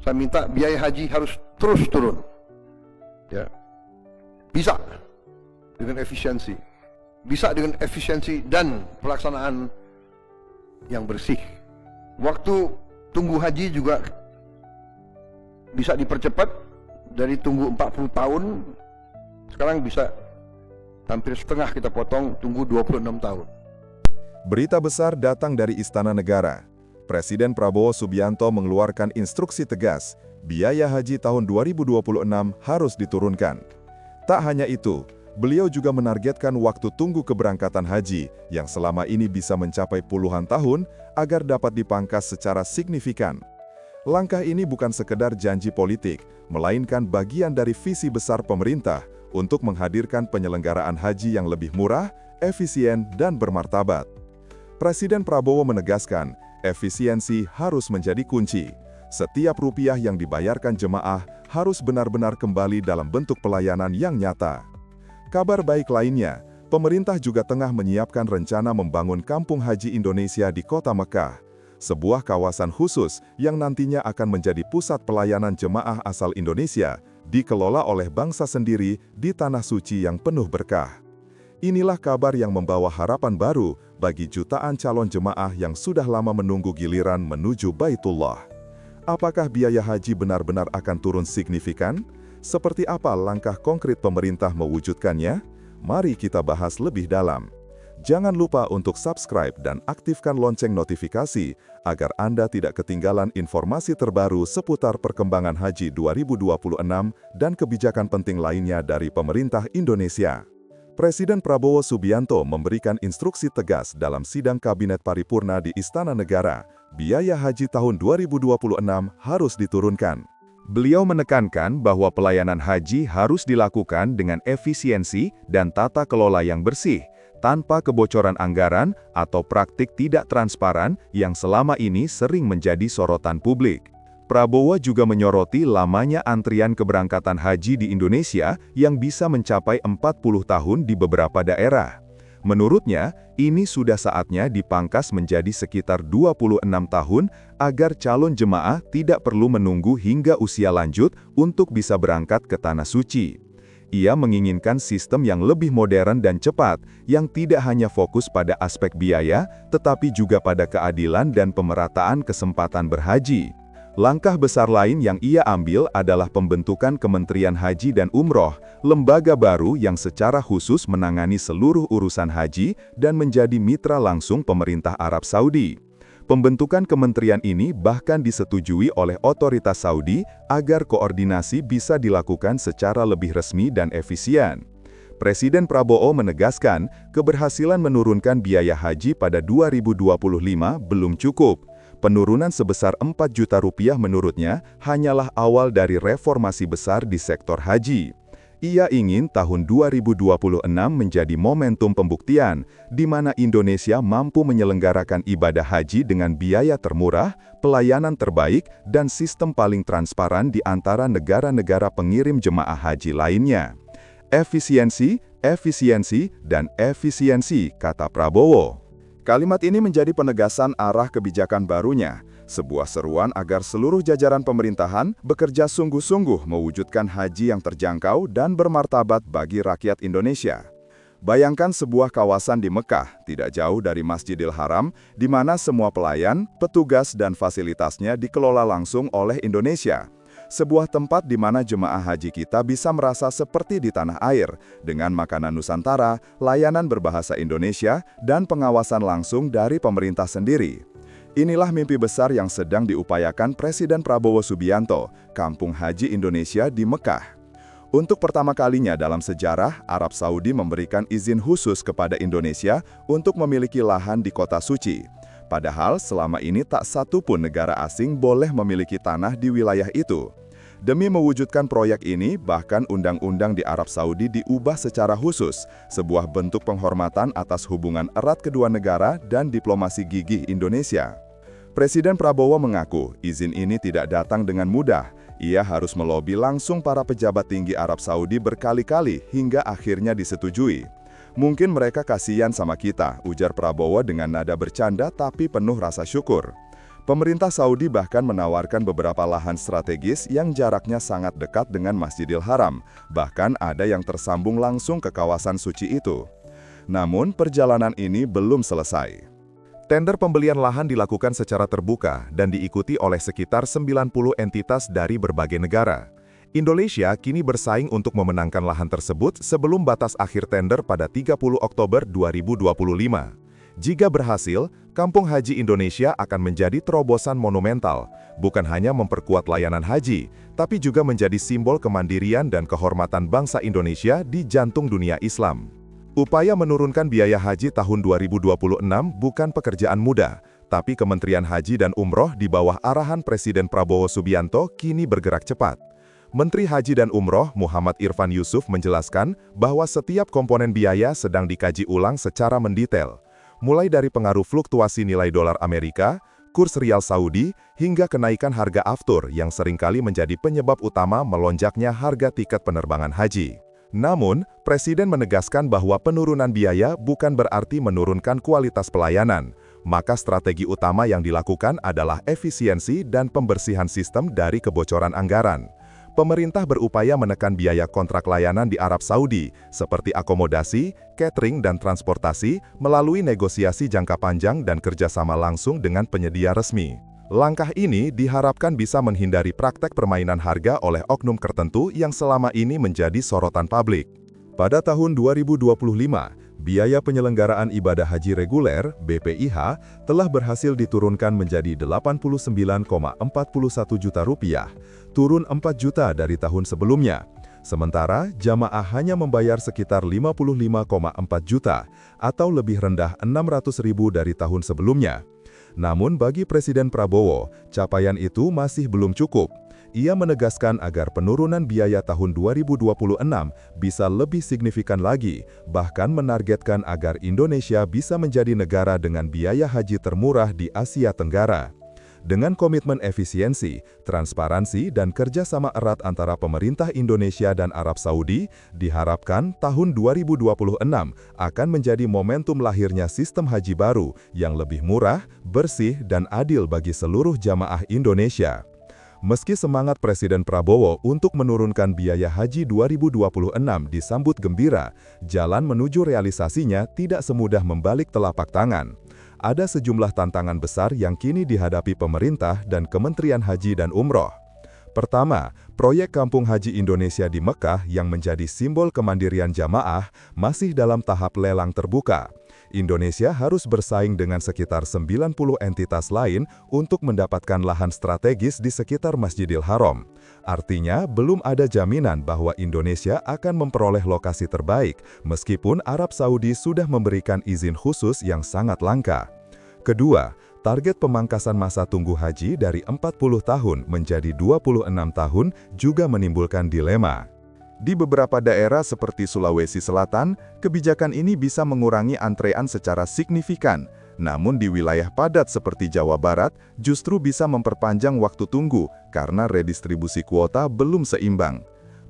Saya minta biaya haji harus terus turun. Ya. Bisa dengan efisiensi. Bisa dengan efisiensi dan pelaksanaan yang bersih. Waktu tunggu haji juga bisa dipercepat dari tunggu 40 tahun, sekarang bisa hampir setengah kita potong, tunggu 26 tahun. Berita besar datang dari Istana Negara. Presiden Prabowo Subianto mengeluarkan instruksi tegas, biaya haji tahun 2026 harus diturunkan. Tak hanya itu, beliau juga menargetkan waktu tunggu keberangkatan haji yang selama ini bisa mencapai puluhan tahun agar dapat dipangkas secara signifikan. Langkah ini bukan sekedar janji politik, melainkan bagian dari visi besar pemerintah untuk menghadirkan penyelenggaraan haji yang lebih murah, efisien, dan bermartabat. Presiden Prabowo menegaskan, efisiensi harus menjadi kunci. Setiap rupiah yang dibayarkan jemaah harus benar-benar kembali dalam bentuk pelayanan yang nyata. Kabar baik lainnya, pemerintah juga tengah menyiapkan rencana membangun Kampung Haji Indonesia di Kota Mekah, sebuah kawasan khusus yang nantinya akan menjadi pusat pelayanan jemaah asal Indonesia, dikelola oleh bangsa sendiri di Tanah Suci yang penuh berkah. Inilah kabar yang membawa harapan baru bagi jutaan calon jemaah yang sudah lama menunggu giliran menuju Baitullah. Apakah biaya haji benar-benar akan turun signifikan? Seperti apa langkah konkret pemerintah mewujudkannya? Mari kita bahas lebih dalam. Jangan lupa untuk subscribe dan aktifkan lonceng notifikasi agar Anda tidak ketinggalan informasi terbaru seputar perkembangan haji 2026 dan kebijakan penting lainnya dari pemerintah Indonesia. Presiden Prabowo Subianto memberikan instruksi tegas dalam sidang Kabinet Paripurna di Istana Negara, biaya haji tahun 2026 harus diturunkan. Beliau menekankan bahwa pelayanan haji harus dilakukan dengan efisiensi dan tata kelola yang bersih, tanpa kebocoran anggaran atau praktik tidak transparan yang selama ini sering menjadi sorotan publik. Prabowo juga menyoroti lamanya antrian keberangkatan haji di Indonesia yang bisa mencapai 40 tahun di beberapa daerah. Menurutnya, ini sudah saatnya dipangkas menjadi sekitar 26 tahun agar calon jemaah tidak perlu menunggu hingga usia lanjut untuk bisa berangkat ke Tanah Suci. Ia menginginkan sistem yang lebih modern dan cepat, yang tidak hanya fokus pada aspek biaya, tetapi juga pada keadilan dan pemerataan kesempatan berhaji. Langkah besar lain yang ia ambil adalah pembentukan Kementerian Haji dan Umroh, lembaga baru yang secara khusus menangani seluruh urusan haji dan menjadi mitra langsung pemerintah Arab Saudi. Pembentukan kementerian ini bahkan disetujui oleh otoritas Saudi agar koordinasi bisa dilakukan secara lebih resmi dan efisien. Presiden Prabowo menegaskan, keberhasilan menurunkan biaya haji pada 2025 belum cukup. Penurunan sebesar 4 juta rupiah menurutnya hanyalah awal dari reformasi besar di sektor haji. Ia ingin tahun 2026 menjadi momentum pembuktian, di mana Indonesia mampu menyelenggarakan ibadah haji dengan biaya termurah, pelayanan terbaik, dan sistem paling transparan di antara negara-negara pengirim jemaah haji lainnya. Efisiensi, efisiensi, dan efisiensi, kata Prabowo. Kalimat ini menjadi penegasan arah kebijakan barunya, sebuah seruan agar seluruh jajaran pemerintahan bekerja sungguh-sungguh mewujudkan haji yang terjangkau dan bermartabat bagi rakyat Indonesia. Bayangkan sebuah kawasan di Mekah, tidak jauh dari Masjidil Haram, di mana semua pelayan, petugas, dan fasilitasnya dikelola langsung oleh Indonesia. Sebuah tempat di mana jemaah haji kita bisa merasa seperti di tanah air, dengan makanan Nusantara, layanan berbahasa Indonesia, dan pengawasan langsung dari pemerintah sendiri. Inilah mimpi besar yang sedang diupayakan Presiden Prabowo Subianto, Kampung Haji Indonesia di Mekah. Untuk pertama kalinya dalam sejarah, Arab Saudi memberikan izin khusus kepada Indonesia untuk memiliki lahan di Kota Suci. Padahal selama ini tak satu pun negara asing boleh memiliki tanah di wilayah itu. Demi mewujudkan proyek ini, bahkan undang-undang di Arab Saudi diubah secara khusus, sebuah bentuk penghormatan atas hubungan erat kedua negara dan diplomasi gigih Indonesia. Presiden Prabowo mengaku izin ini tidak datang dengan mudah. Ia harus melobi langsung para pejabat tinggi Arab Saudi berkali-kali hingga akhirnya disetujui. Mungkin mereka kasihan sama kita, ujar Prabowo dengan nada bercanda tapi penuh rasa syukur. Pemerintah Saudi bahkan menawarkan beberapa lahan strategis yang jaraknya sangat dekat dengan Masjidil Haram, bahkan ada yang tersambung langsung ke kawasan suci itu. Namun, perjalanan ini belum selesai. Tender pembelian lahan dilakukan secara terbuka dan diikuti oleh sekitar 90 entitas dari berbagai negara. Indonesia kini bersaing untuk memenangkan lahan tersebut sebelum batas akhir tender pada 30 Oktober 2025. Jika berhasil, Kampung Haji Indonesia akan menjadi terobosan monumental, bukan hanya memperkuat layanan haji, tapi juga menjadi simbol kemandirian dan kehormatan bangsa Indonesia di jantung dunia Islam. Upaya menurunkan biaya haji tahun 2026 bukan pekerjaan mudah, tapi Kementerian Haji dan Umroh di bawah arahan Presiden Prabowo Subianto kini bergerak cepat. Menteri Haji dan Umroh Muhammad Irfan Yusuf menjelaskan bahwa setiap komponen biaya sedang dikaji ulang secara mendetail, mulai dari pengaruh fluktuasi nilai dolar Amerika, kurs rial Saudi, hingga kenaikan harga aftur yang seringkali menjadi penyebab utama melonjaknya harga tiket penerbangan haji. Namun, Presiden menegaskan bahwa penurunan biaya bukan berarti menurunkan kualitas pelayanan, maka strategi utama yang dilakukan adalah efisiensi dan pembersihan sistem dari kebocoran anggaran. Pemerintah berupaya menekan biaya kontrak layanan di Arab Saudi, seperti akomodasi, catering, dan transportasi, melalui negosiasi jangka panjang dan kerjasama langsung dengan penyedia resmi. Langkah ini diharapkan bisa menghindari praktek permainan harga oleh oknum tertentu yang selama ini menjadi sorotan publik. Pada tahun 2025, biaya penyelenggaraan ibadah haji reguler (BPIH) telah berhasil diturunkan menjadi Rp89,41 juta, turun 4 juta dari tahun sebelumnya. Sementara, jamaah hanya membayar sekitar 55,4 juta atau lebih rendah 600.000 dari tahun sebelumnya. Namun bagi Presiden Prabowo, capaian itu masih belum cukup. Ia menegaskan agar penurunan biaya tahun 2026 bisa lebih signifikan lagi, bahkan menargetkan agar Indonesia bisa menjadi negara dengan biaya haji termurah di Asia Tenggara. Dengan komitmen efisiensi, transparansi, dan kerjasama erat antara pemerintah Indonesia dan Arab Saudi, diharapkan tahun 2026 akan menjadi momentum lahirnya sistem haji baru yang lebih murah, bersih, dan adil bagi seluruh jamaah Indonesia. Meski semangat Presiden Prabowo untuk menurunkan biaya haji 2026 disambut gembira, jalan menuju realisasinya tidak semudah membalik telapak tangan. Ada sejumlah tantangan besar yang kini dihadapi pemerintah dan Kementerian Haji dan Umroh. Pertama, proyek Kampung Haji Indonesia di Mekah yang menjadi simbol kemandirian jamaah masih dalam tahap lelang terbuka. Indonesia harus bersaing dengan sekitar 90 entitas lain untuk mendapatkan lahan strategis di sekitar Masjidil Haram. Artinya, belum ada jaminan bahwa Indonesia akan memperoleh lokasi terbaik, meskipun Arab Saudi sudah memberikan izin khusus yang sangat langka. Kedua, target pemangkasan masa tunggu haji dari 40 tahun menjadi 26 tahun juga menimbulkan dilema. Di beberapa daerah seperti Sulawesi Selatan, kebijakan ini bisa mengurangi antrean secara signifikan. Namun di wilayah padat seperti Jawa Barat, justru bisa memperpanjang waktu tunggu karena redistribusi kuota belum seimbang.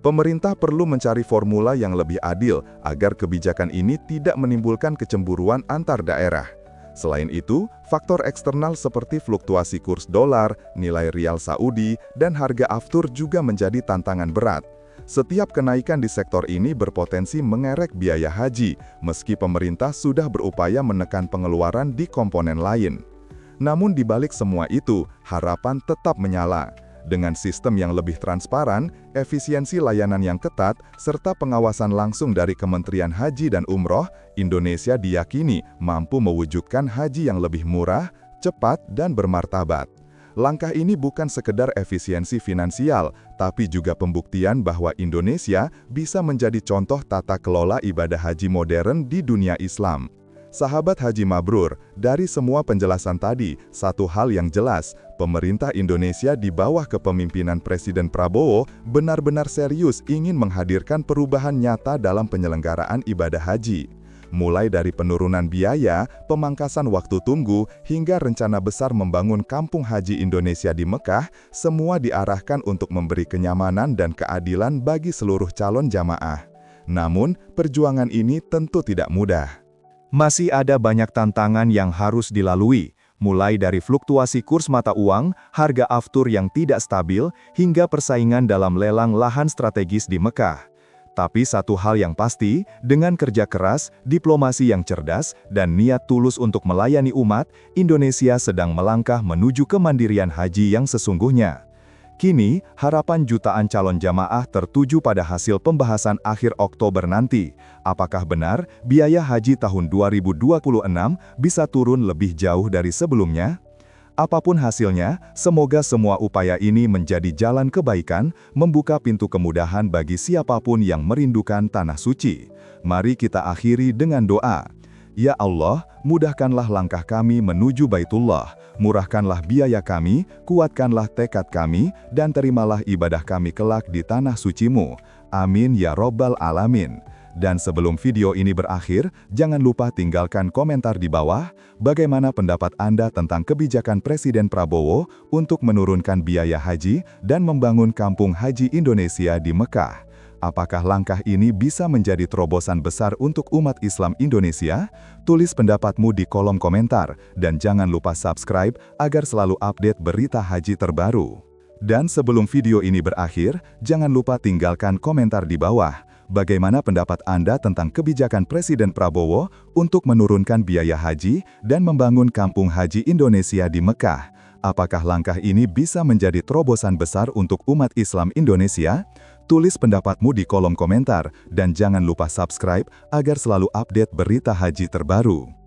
Pemerintah perlu mencari formula yang lebih adil agar kebijakan ini tidak menimbulkan kecemburuan antar daerah. Selain itu, faktor eksternal seperti fluktuasi kurs dolar, nilai rial Saudi, dan harga aftur juga menjadi tantangan berat. Setiap kenaikan di sektor ini berpotensi mengerek biaya haji, meski pemerintah sudah berupaya menekan pengeluaran di komponen lain. Namun di balik semua itu, harapan tetap menyala. Dengan sistem yang lebih transparan, efisiensi layanan yang ketat, serta pengawasan langsung dari Kementerian Haji dan Umroh, Indonesia diyakini mampu mewujudkan haji yang lebih murah, cepat, dan bermartabat. Langkah ini bukan sekedar efisiensi finansial, tapi juga pembuktian bahwa Indonesia bisa menjadi contoh tata kelola ibadah haji modern di dunia Islam. Sahabat Haji Mabrur, dari semua penjelasan tadi, satu hal yang jelas, pemerintah Indonesia di bawah kepemimpinan Presiden Prabowo benar-benar serius ingin menghadirkan perubahan nyata dalam penyelenggaraan ibadah haji. Mulai dari penurunan biaya, pemangkasan waktu tunggu, hingga rencana besar membangun Kampung Haji Indonesia di Mekah, semua diarahkan untuk memberi kenyamanan dan keadilan bagi seluruh calon jamaah. Namun, perjuangan ini tentu tidak mudah. Masih ada banyak tantangan yang harus dilalui, mulai dari fluktuasi kurs mata uang, harga aftur yang tidak stabil, hingga persaingan dalam lelang lahan strategis di Mekah. Tapi satu hal yang pasti, dengan kerja keras, diplomasi yang cerdas, dan niat tulus untuk melayani umat, Indonesia sedang melangkah menuju kemandirian haji yang sesungguhnya. Kini, harapan jutaan calon jamaah tertuju pada hasil pembahasan akhir Oktober nanti. Apakah benar biaya haji tahun 2026 bisa turun lebih jauh dari sebelumnya? Apapun hasilnya, semoga semua upaya ini menjadi jalan kebaikan, membuka pintu kemudahan bagi siapapun yang merindukan tanah suci. Mari kita akhiri dengan doa. Ya Allah, mudahkanlah langkah kami menuju Baitullah, murahkanlah biaya kami, kuatkanlah tekad kami, dan terimalah ibadah kami kelak di tanah suci-Mu. Amin ya Robbal Alamin. Dan sebelum video ini berakhir, jangan lupa tinggalkan komentar di bawah, bagaimana pendapat Anda tentang kebijakan Presiden Prabowo untuk menurunkan biaya haji dan membangun kampung haji Indonesia di Mekah. Apakah langkah ini bisa menjadi terobosan besar untuk umat Islam Indonesia? Tulis pendapatmu di kolom komentar, dan jangan lupa subscribe agar selalu update berita haji terbaru. Dan sebelum video ini berakhir, jangan lupa tinggalkan komentar di bawah. Bagaimana pendapat Anda tentang kebijakan Presiden Prabowo untuk menurunkan biaya haji dan membangun kampung haji Indonesia di Mekah? Apakah langkah ini bisa menjadi terobosan besar untuk umat Islam Indonesia? Tulis pendapatmu di kolom komentar dan jangan lupa subscribe agar selalu update berita haji terbaru.